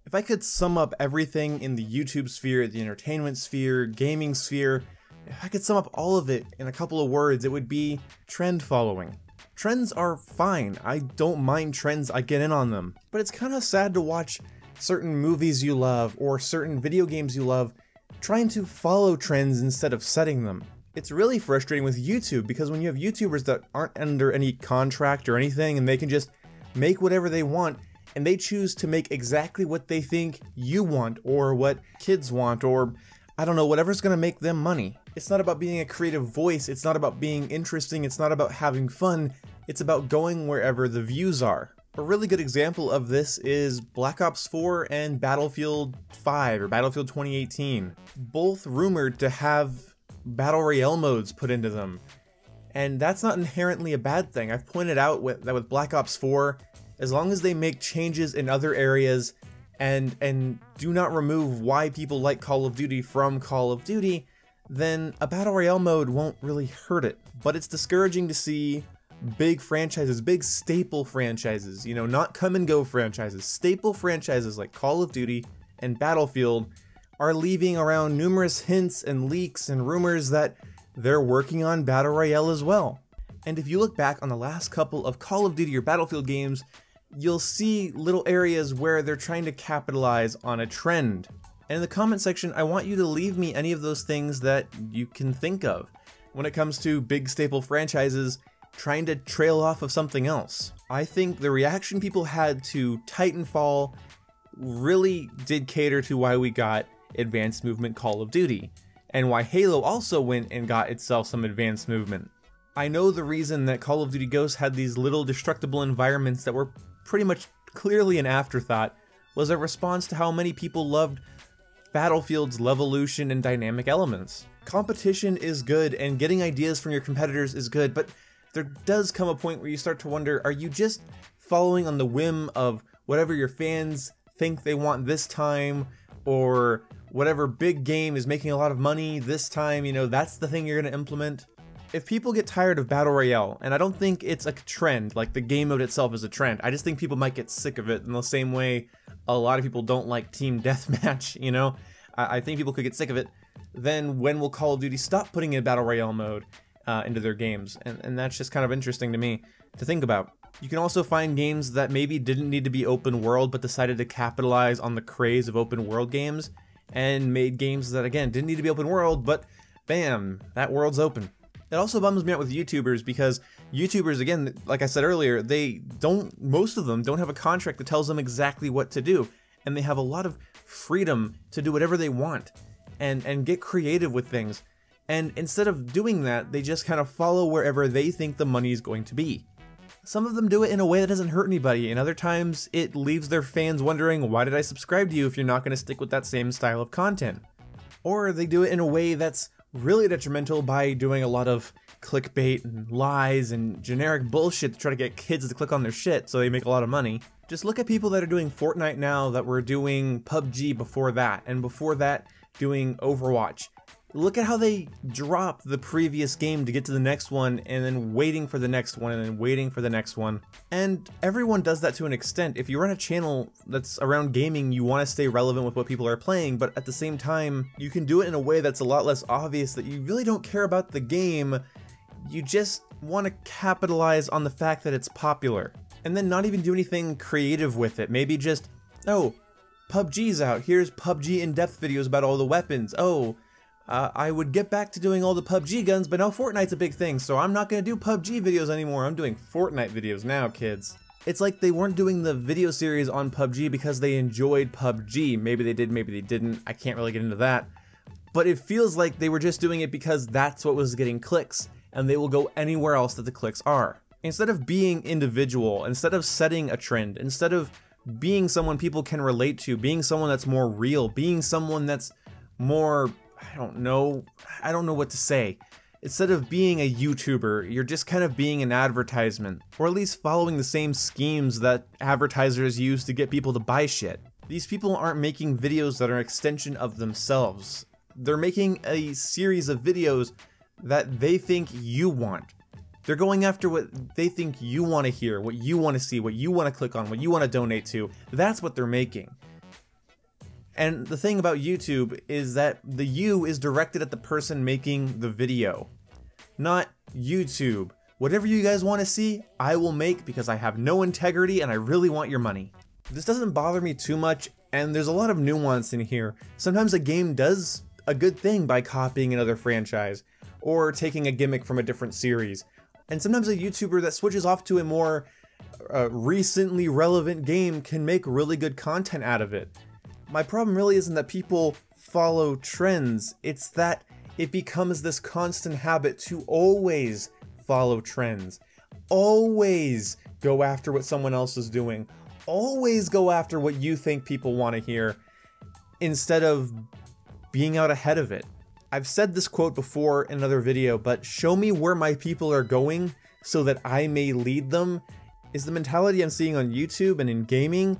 If I could sum up everything in the YouTube sphere, the entertainment sphere, gaming sphere, if I could sum up all of it in a couple of words, it would be trend following. Trends are fine. I don't mind trends, I get in on them. But it's kind of sad to watch certain movies you love or certain video games you love trying to follow trends instead of setting them. It's really frustrating with YouTube because when you have YouTubers that aren't under any contract or anything and they can just make whatever they want, and they choose to make exactly what they think you want or what kids want or, I don't know, whatever's gonna make them money. It's not about being a creative voice, it's not about being interesting, it's not about having fun, it's about going wherever the views are. A really good example of this is Black Ops 4 and Battlefield 5 or Battlefield 2018. Both rumored to have Battle Royale modes put into them. And that's not inherently a bad thing. I've pointed out that with Black Ops 4, as long as they make changes in other areas and do not remove why people like Call of Duty from Call of Duty, then a Battle Royale mode won't really hurt it. But it's discouraging to see big franchises, big staple franchises, you know, not come and go franchises, staple franchises like Call of Duty and Battlefield are leaving around numerous hints and leaks and rumors that they're working on Battle Royale as well. And if you look back on the last couple of Call of Duty or Battlefield games, you'll see little areas where they're trying to capitalize on a trend. And in the comment section, I want you to leave me any of those things that you can think of when it comes to big staple franchises trying to trail off of something else. I think the reaction people had to Titanfall really did cater to why we got advanced movement Call of Duty, and why Halo also went and got itself some advanced movement. I know the reason that Call of Duty Ghosts had these little destructible environments that were pretty much clearly an afterthought was a response to how many people loved Battlefield's levolution and dynamic elements. Competition is good and getting ideas from your competitors is good, but there does come a point where you start to wonder, are you just following on the whim of whatever your fans think they want this time, or whatever big game is making a lot of money this time, you know, that's the thing you're going to implement? If people get tired of Battle Royale, and I don't think it's a trend, like the game mode itself is a trend, I just think people might get sick of it in the same way a lot of people don't like Team Deathmatch, you know? I think people could get sick of it. Then when will Call of Duty stop putting in Battle Royale mode into their games? And that's just kind of interesting to me to think about. You can also find games that maybe didn't need to be open world but decided to capitalize on the craze of open world games and made games that, again, didn't need to be open world, but bam, that world's open. It also bums me out with YouTubers because YouTubers, again, like I said earlier, most of them don't have a contract that tells them exactly what to do, and they have a lot of freedom to do whatever they want and get creative with things. And instead of doing that, they just kind of follow wherever they think the money is going to be. Some of them do it in a way that doesn't hurt anybody, and other times it leaves their fans wondering, why did I subscribe to you if you're not going to stick with that same style of content? Or they do it in a way that's really detrimental by doing a lot of clickbait and lies and generic bullshit to try to get kids to click on their shit so they make a lot of money. Just look at people that are doing Fortnite now that were doing PUBG before that, and before that doing Overwatch. Look at how they drop the previous game to get to the next one, and then waiting for the next one, and then waiting for the next one. And everyone does that to an extent. If you run a channel that's around gaming, you want to stay relevant with what people are playing, but at the same time, you can do it in a way that's a lot less obvious that you really don't care about the game, you just want to capitalize on the fact that it's popular. And then not even do anything creative with it. Maybe just, oh, PUBG's out, here's PUBG in-depth videos about all the weapons. Oh, I would get back to doing all the PUBG guns, but now Fortnite's a big thing, so I'm not going to do PUBG videos anymore. I'm doing Fortnite videos now, kids. It's like they weren't doing the video series on PUBG because they enjoyed PUBG. Maybe they did, maybe they didn't. I can't really get into that. But it feels like they were just doing it because that's what was getting clicks, and they will go anywhere else that the clicks are. Instead of being individual, instead of setting a trend, instead of being someone people can relate to, being someone that's more real, being someone that's more, I don't know what to say. Instead of being a YouTuber, you're just kind of being an advertisement, or at least following the same schemes that advertisers use to get people to buy shit. These people aren't making videos that are an extension of themselves. They're making a series of videos that they think you want. They're going after what they think you want to hear, what you want to see, what you want to click on, what you want to donate to. That's what they're making. And the thing about YouTube is that the U is directed at the person making the video, not YouTube. Whatever you guys want to see, I will make because I have no integrity and I really want your money. This doesn't bother me too much, and there's a lot of nuance in here. Sometimes a game does a good thing by copying another franchise, or taking a gimmick from a different series. And sometimes a YouTuber that switches off to a more recently relevant game can make really good content out of it. My problem really isn't that people follow trends, it's that it becomes this constant habit to always follow trends. Always go after what someone else is doing. Always go after what you think people want to hear, instead of being out ahead of it. I've said this quote before in another video, but show me where my people are going so that I may lead them is the mentality I'm seeing on YouTube and in gaming,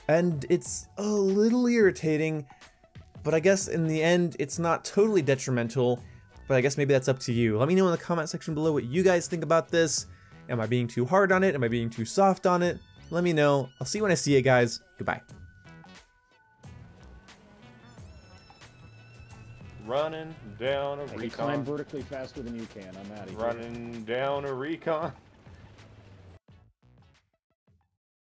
and it's a little irritating, but I guess in the end it's not totally detrimental, but I guess maybe that's up to you. Let me know in the comment section below what you guys think about this. Am I being too hard on it? Am I being too soft on it? Let me know. I'll see you when I see you guys. Goodbye. Running down a Hey, recon. climb vertically faster than you can. I'm out of here. Running down a recon.